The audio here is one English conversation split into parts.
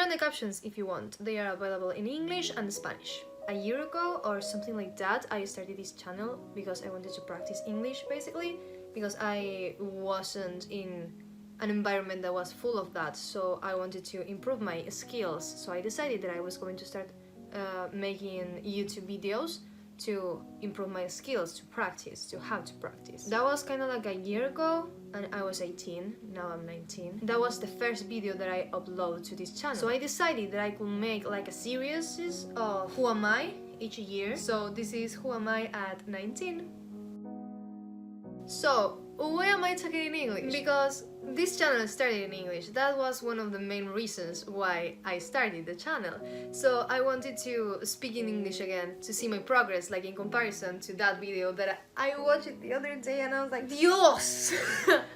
Turn the captions if you want. They are available in English and Spanish. A year ago or something like that, I started this channel because I wanted to practice English, basically, because I wasn't in an environment that was full of that, so I wanted to improve my skills. So I decided that I was going to start making YouTube videos to improve my skills, to practice, to how to practice. That was kind of like a year ago, and I was 18, now I'm 19. That was the first video that I uploaded to this channel. So I decided that I could make like a series of who am I each year. So this is who am I at 19. So why am I talking in English? Because this channel started in English. That was one of the main reasons why I started the channel. So I wanted to speak in English again, to see my progress, like in comparison to that video that I watched it the other day and I was like, Dios!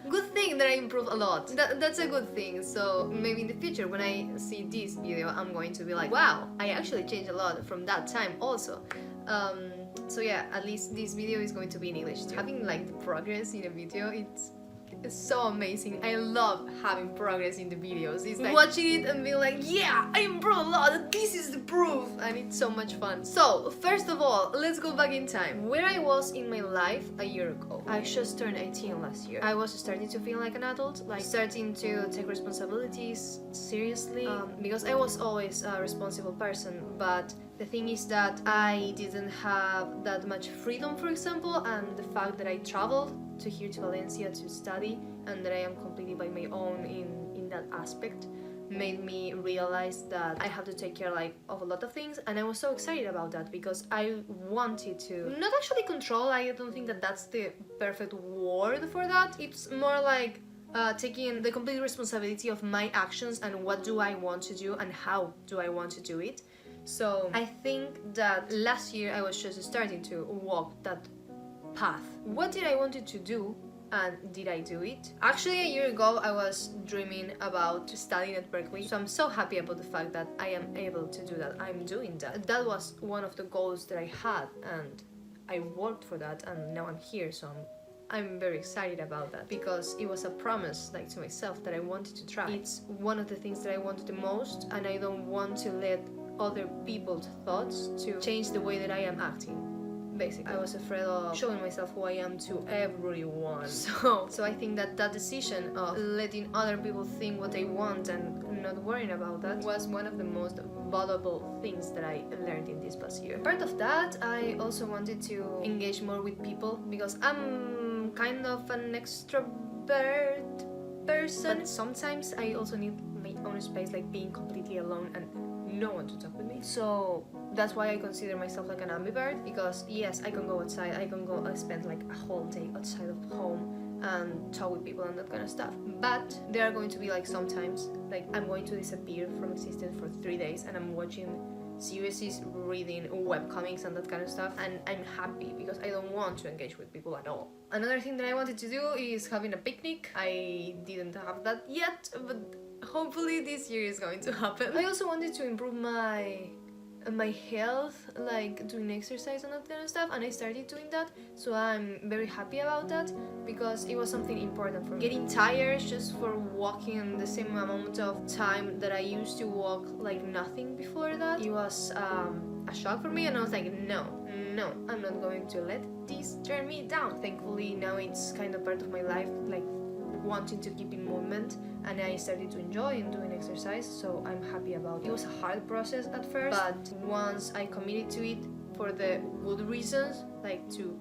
Good thing that I improved a lot. That's a good thing. So maybe in the future when I see this video, I'm going to be like, wow, I actually changed a lot from that time also. So yeah, at least this video is going to be in English too. Having like the progress in a video, it's so amazing. I love having progress in the videos. It's like watching it and being like, yeah, I improved a lot, this is the proof, and it's so much fun. So first of all, let's go back in time. Where I was in my life a year ago. I just turned 18 last year. I was starting to feel like an adult, like starting to take responsibilities seriously, because I was always a responsible person, but the thing is that I didn't have that much freedom, for example, and the fact that I traveled to here to Valencia to study and that I am completely by my own in that aspect made me realize that I have to take care of a lot of things, and I was so excited about that because I wanted to not actually control. I don't think that that's the perfect word for that. It's more like taking the complete responsibility of my actions and what do I want to do and how do I want to do it. So I think that last year I was just starting to walk that path. What did I wanted to do and did I do it? Actually, a year ago I was dreaming about studying at Berkeley, so I'm so happy about the fact that I am able to do that. I'm doing that. That was one of the goals that I had and I worked for that, and now I'm here, so I'm very excited about that because it was a promise to myself that I wanted to try. It's one of the things that I wanted the most, and I don't want to let other people's thoughts to change the way that I am acting. Basically, I was afraid of showing myself who I am to everyone. So I think that decision of letting other people think what they want and not worrying about that was one of the most valuable things that I learned in this past year. Part of that, I also wanted to engage more with people because I'm kind of an extrovert person. But sometimes I also need my own space, like being completely alone and no one to talk with me. So that's why I consider myself like an ambivert, because yes, I can go outside, I can go spend like a whole day outside of home and talk with people and that kind of stuff, but there are going to be sometimes I'm going to disappear from existence for 3 days and I'm watching series, reading webcomics and that kind of stuff, and I'm happy because I don't want to engage with people at all. Another thing that I wanted to do is having a picnic. I didn't have that yet, but hopefully this year is going to happen. I also wanted to improve my health, like doing exercise and that kind of stuff, and I started doing that, so I'm very happy about that because it was something important for me. Getting tired just for walking the same amount of time that I used to walk like nothing before that, it was a shock for me, and I was like, no, I'm not going to let this turn me down. Thankfully now it's kind of part of my life, wanting to keep in movement, and I started to enjoy doing exercise, so I'm happy about it. It was a hard process at first, but once I committed to it for the good reasons, to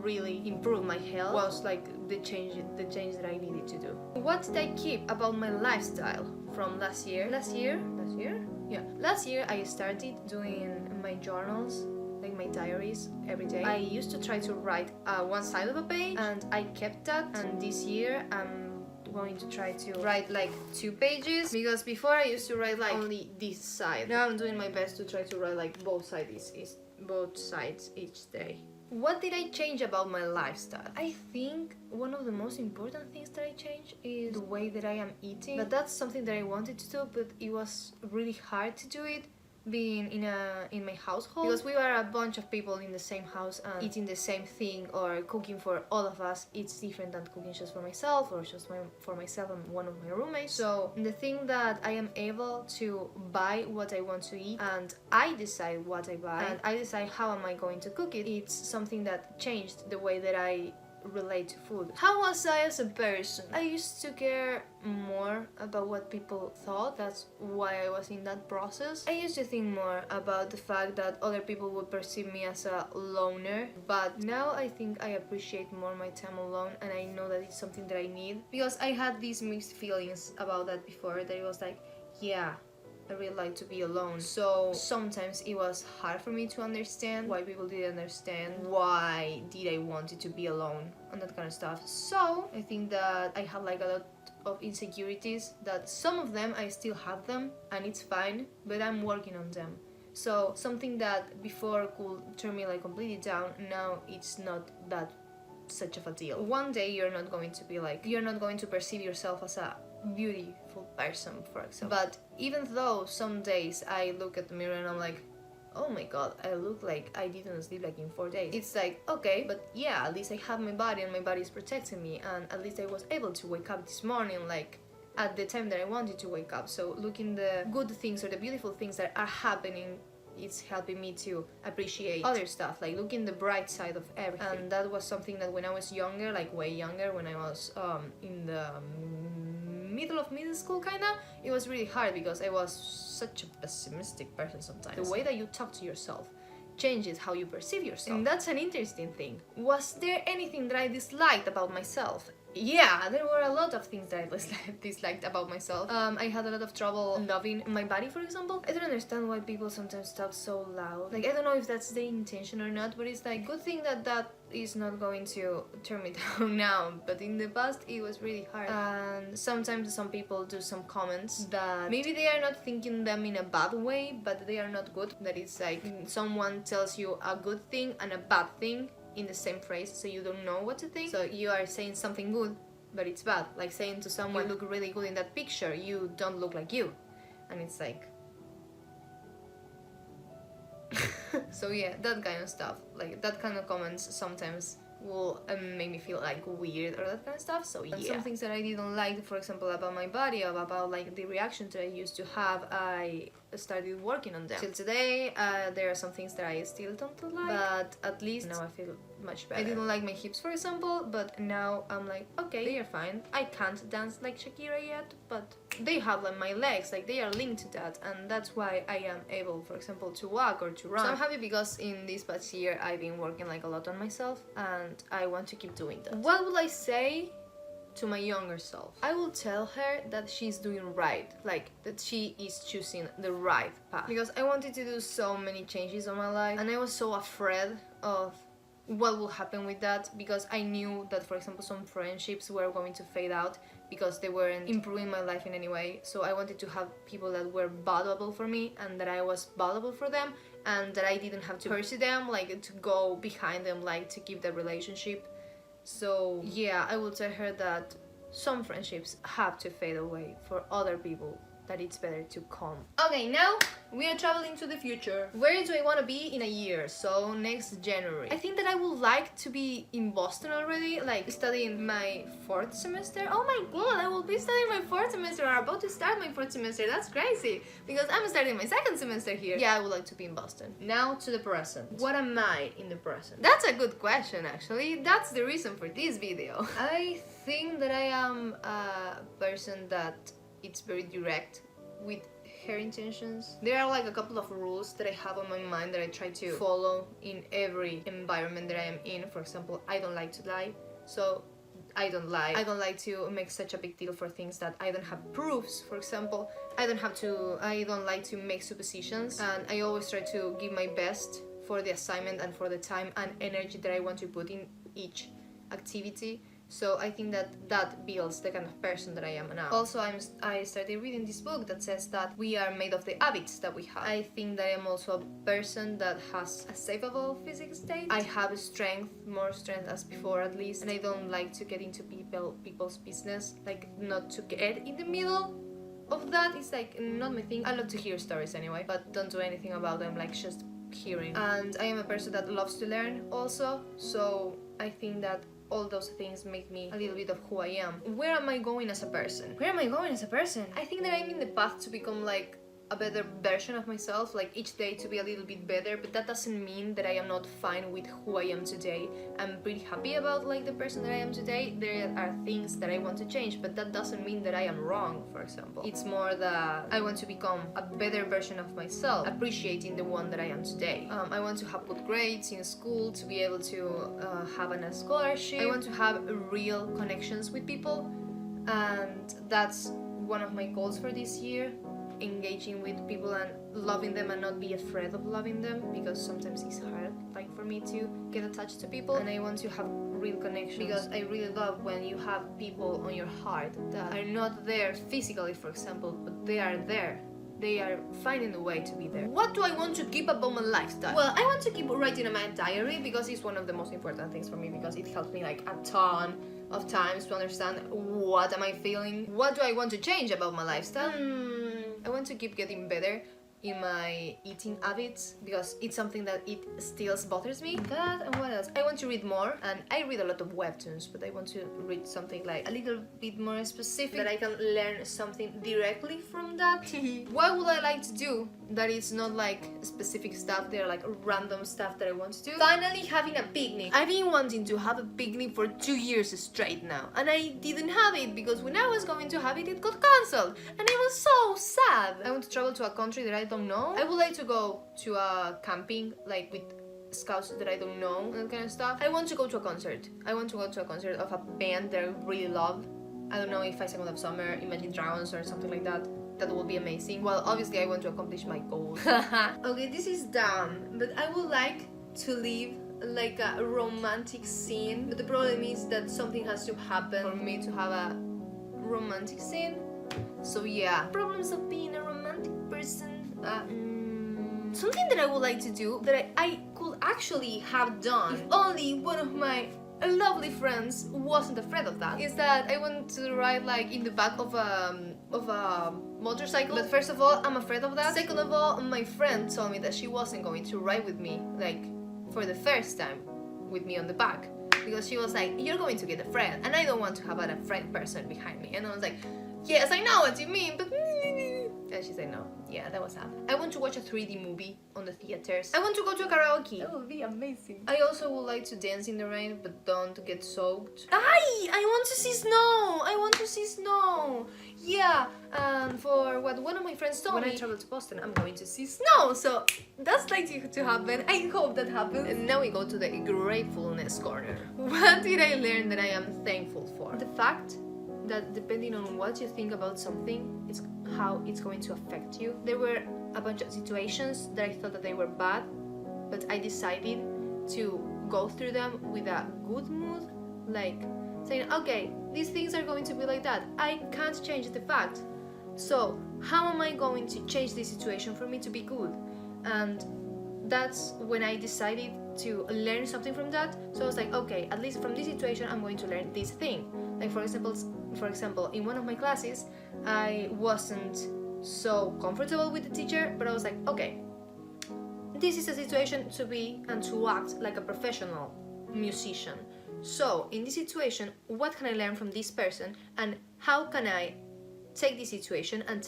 really improve my health, was the change that I needed to do. What did I keep about my lifestyle from last year? Last year I started doing my journals, my diaries every day. I used to try to write one side of a page, and I kept that, and this year I'm going to try to write 2 pages, because before I used to write only this side. Now I'm doing my best to try to write both sides each day. What did I change about my lifestyle? I think one of the most important things that I changed is the way that I am eating. But that's something that I wanted to do, but it was really hard to do it being in my household, because we are a bunch of people in the same house and eating the same thing or cooking for all of us. It's different than cooking just for myself or just for myself and one of my roommates. So the thing that I am able to buy what I want to eat, and I decide what I buy, and I decide how am I going to cook it, it's something that changed the way that I relate to food. How was I as a person? I used to care more about what people thought. That's why I was in that process. I used to think more about the fact that other people would perceive me as a loner, but now I think I appreciate more my time alone, and I know that it's something that I need, because I had these mixed feelings about that before, that it was like, yeah, I really like to be alone. So sometimes it was hard for me to understand why people didn't understand why did I wanted to be alone and that kind of stuff. So I think that I had like a lot of insecurities, that some of them I still have them and it's fine, but I'm working on them. So something that before could turn me like completely down, now it's not that such of a deal. One day you're not going to be like, you're not going to perceive yourself as a beautiful person, for example. But even though some days I look at the mirror and I'm like, oh my god, I look like I didn't sleep like in 4 days. It's like, okay, but yeah, at least I have my body and my body is protecting me, and at least I was able to wake up this morning like at the time that I wanted to wake up. So looking the good things or the beautiful things that are happening, it's helping me to appreciate other stuff, like looking the bright side of everything. And that was something that when I was younger, like way younger, when I was in the middle of middle school kinda, it was really hard because I was such a pessimistic person sometimes. The way that you talk to yourself changes how you perceive yourself. And that's an interesting thing. Was there anything that I disliked about myself? Yeah, there were a lot of things that I disliked about myself. I had a lot of trouble loving my body, for example. I don't understand why people sometimes talk so loud. Like, I don't know if that's the intention or not, but it's like, good thing that that is not going to turn me down now. But in the past, it was really hard. And sometimes some people do some comments that maybe they are not thinking them in a bad way, but they are not good. That it's like someone tells you a good thing and a bad thing in the same phrase, so you don't know what to think. So you are saying something good, but it's bad. Like saying to someone, you look really good in that picture, you don't look like you. And it's like... So yeah, that kind of stuff. Like, that kind of comments sometimes will make me feel like weird or that kind of stuff. So yeah. And some things that I didn't like, for example, about my body, or about like the reactions that I used to have, I started working on them. Till today, there are some things that I still don't like, but at least now I feel much better. I didn't like my hips, for example, but now I'm like, okay, they are fine. I can't dance like Shakira yet, but they have like my legs, like they are linked to that, and that's why I am able, for example, to walk or to run. So I'm happy because in this past year I've been working like a lot on myself, and I want to keep doing that. What will I say to my younger self? I will tell her that she's doing right, like that she is choosing the right path, because I wanted to do so many changes on my life and I was so afraid of what will happen with that, because I knew that, for example, some friendships were going to fade out because they weren't improving my life in any way. So I wanted to have people that were valuable for me and that I was valuable for them, and that I didn't have to pursue them, like to go behind them, like to keep the relationship. So yeah, I will tell her that some friendships have to fade away for other people, that it's better to come. Okay, now we are traveling to the future. Where do I want to be in a year? So next January. I think that I would like to be in Boston already, like studying my 4th semester. Oh my god, I will be studying my 4th semester, or about to start my 4th semester. That's crazy, because I'm starting my 2nd semester here. Yeah, I would like to be in Boston. Now to the present. What am I in the present? That's a good question, actually. That's the reason for this video. I think that I am a person that it's very direct with her intentions. There are like a couple of rules that I have on my mind that I try to follow in every environment that I am in. For example, I don't like to lie, so I don't lie. I don't like to make such a big deal for things that I don't have proofs. For example, I don't like to make suppositions, and I always try to give my best for the assignment and for the time and energy that I want to put in each activity. So I think that that builds the kind of person that I am now. Also, I started reading this book that says that we are made of the habits that we have. I think that I'm also a person that has a savable physical state. I have strength, more strength as before at least, and I don't like to get into people's business, like not to get in the middle, of that is like not my thing. I love to hear stories anyway, but don't do anything about them, like just hearing. And I am a person that loves to learn also, so I think that all those things make me a little bit of who I am. Where am I going as a person? Where am I going as a person? I think that I'm in the path to become like a better version of myself, like each day to be a little bit better, but that doesn't mean that I am not fine with who I am today. I'm pretty happy about like the person that I am today. There are things that I want to change, but that doesn't mean that I am wrong, for example. It's more that I want to become a better version of myself, appreciating the one that I am today. I want to have good grades in school, to be able to have a scholarship. I want to have real connections with people, and that's one of my goals for this year. Engaging with people and loving them and not be afraid of loving them, because sometimes it's hard like for me to get attached to people, and I want to have real connections because I really love when you have people on your heart that are not there physically, for example, but they are there. They are finding a way to be there. What do I want to keep about my lifestyle? Well, I want to keep writing in my diary because it's one of the most important things for me, because it helps me like a ton of times to understand what am I feeling. What do I want to change about my lifestyle? I want to keep getting better in my eating habits, because it's something that it still bothers me. That, and what else? I want to read more, and I read a lot of webtoons, but I want to read something like a little bit more specific, that I can learn something directly from that. What would I like to do that is not like specific stuff, they're like random stuff that I want to do? Finally having a picnic. I've been wanting to have a picnic for 2 years straight now, and I didn't have it because when I was going to have it, it got cancelled, and I was so sad. I want to travel to a country that I don't know. I would like to go to a camping like with scouts that I don't know, that kind of stuff. I want to go to a concert. I want to go to a concert of a band that I really love. I don't know if I Second of Summer, Imagine Dragons or something like that. That will be amazing. Well, obviously I want to accomplish my goals. Okay, this is dumb, but I would like to live like a romantic scene, but the problem is that something has to happen for me to have a romantic scene. So yeah, problems of being a romantic person. Something that I would like to do that I could actually have done if only one of my lovely friends wasn't afraid of that, is that I want to ride like in the back of a motorcycle. But first of all, I'm afraid of that. Second of all, my friend told me that she wasn't going to ride with me like for the first time with me on the back, because she was like, you're going to get afraid, and I don't want to have an afraid person behind me. And I was like, yes, I know what you mean, but... And she said no. Yeah, that was sad. I want to watch a 3D movie on the theaters. I want to go to a karaoke. That would be amazing. I also would like to dance in the rain, but don't get soaked. I want to see snow. I want to see snow. Yeah, and for what one of my friends told me, when I travel to Boston, I'm going to see snow. So that's likely to happen. I hope that happens. And now we go to the gratefulness corner. What did I learn that I am thankful for? The fact that depending on what you think about something, it's how it's going to affect you. There were a bunch of situations that I thought that they were bad, but I decided to go through them with a good mood, like saying, okay, these things are going to be like that. I can't change the fact. So how am I going to change this situation for me to be good? And that's when I decided to learn something from that. So I was like, okay, at least from this situation, I'm going to learn this thing. Like for example, in one of my classes, I wasn't so comfortable with the teacher, but I was like, okay, this is a situation to be and to act like a professional musician. So in this situation, what can I learn from this person, and how can I take this situation and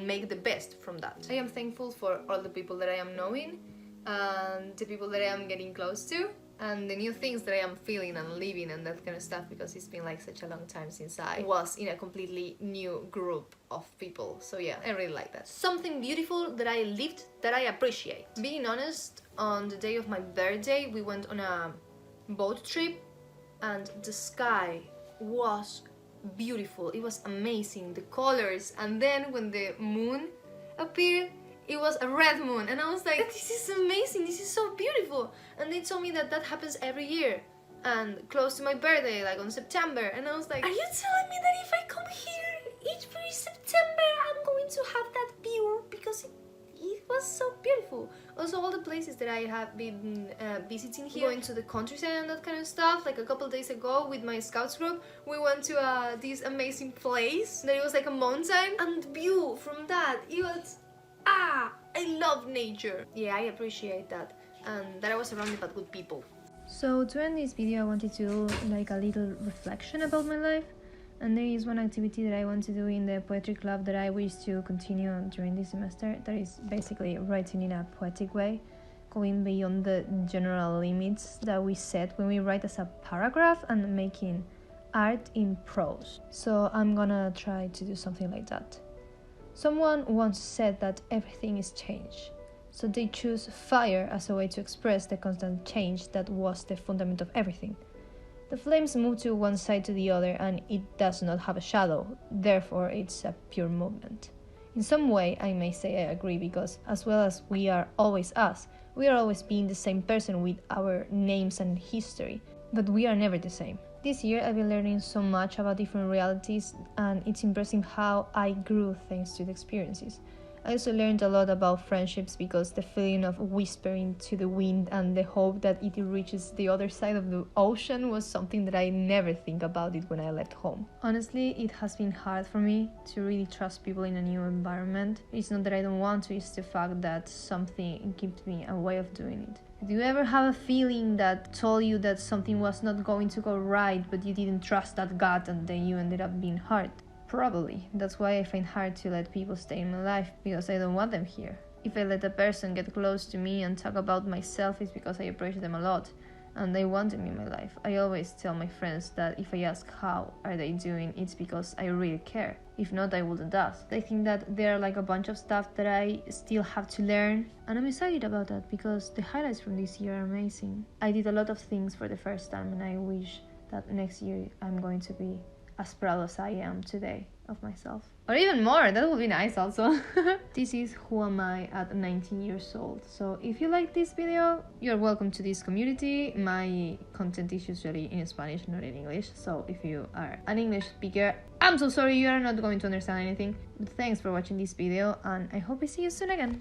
make the best from that? I am thankful for all the people that I am knowing, and the people that I am getting close to, and the new things that I am feeling and living and that kind of stuff, because it's been like such a long time since I was in a completely new group of people. So yeah, I really like that. Something beautiful that I lived that I appreciate. Being honest, on the day of my birthday, we went on a boat trip, and the sky was beautiful. It was amazing, the colors, and then when the moon appeared, it was a red moon, and I was like, this is amazing, this is so beautiful. And they told me that that happens every year, and close to my birthday, like on September. And I was like, are you telling me that if I come here every September, I'm going to have that view? Because it was so beautiful. beautiful. Also, all the places that I have been visiting here, going to the countryside and that kind of stuff. Like a couple of days ago with my scouts group, we went to this amazing place that it was like a mountain, and the view from that, it was, I love nature. Yeah, I appreciate that, and that I was surrounded by good people. So to end this video, I wanted to do like a little reflection about my life. And there is one activity that I want to do in the poetry club that I wish to continue during this semester. That is basically writing in a poetic way, going beyond the general limits that we set when we write as a paragraph and making art in prose. So I'm gonna try to do something like that. Someone once said that everything is change. So they choose fire as a way to express the constant change that was the fundament of everything. The flames move to one side to the other and it does not have a shadow, therefore it's a pure movement. In some way I may say I agree, because as well as we are always us, we are always being the same person with our names and history, but we are never the same. This year I've been learning so much about different realities, and it's impressive how I grew thanks to the experiences. I also learned a lot about friendships, because the feeling of whispering to the wind and the hope that it reaches the other side of the ocean was something that I never think about it when I left home. Honestly, it has been hard for me to really trust people in a new environment. It's not that I don't want to, it's the fact that something gives me a way of doing it. Do you ever have a feeling that told you that something was not going to go right, but you didn't trust that gut and then you ended up being hurt? Probably. That's why I find hard to let people stay in my life, because I don't want them here. If I let a person get close to me and talk about myself, it's because I appreciate them a lot and I want them in my life. I always tell my friends that if I ask how are they doing, it's because I really care. If not, I wouldn't ask. I think that there are like a bunch of stuff that I still have to learn, and I'm excited about that because the highlights from this year are amazing. I did a lot of things for the first time, and I wish that next year I'm going to be as proud as I am today of myself. Or even more, that would be nice also. This is who am I at 19 years old. So if you like this video, you're welcome to this community. My content is usually in Spanish, not in English. So if you are an English speaker, I'm so sorry you are not going to understand anything. But thanks for watching this video, and I hope I see you soon again.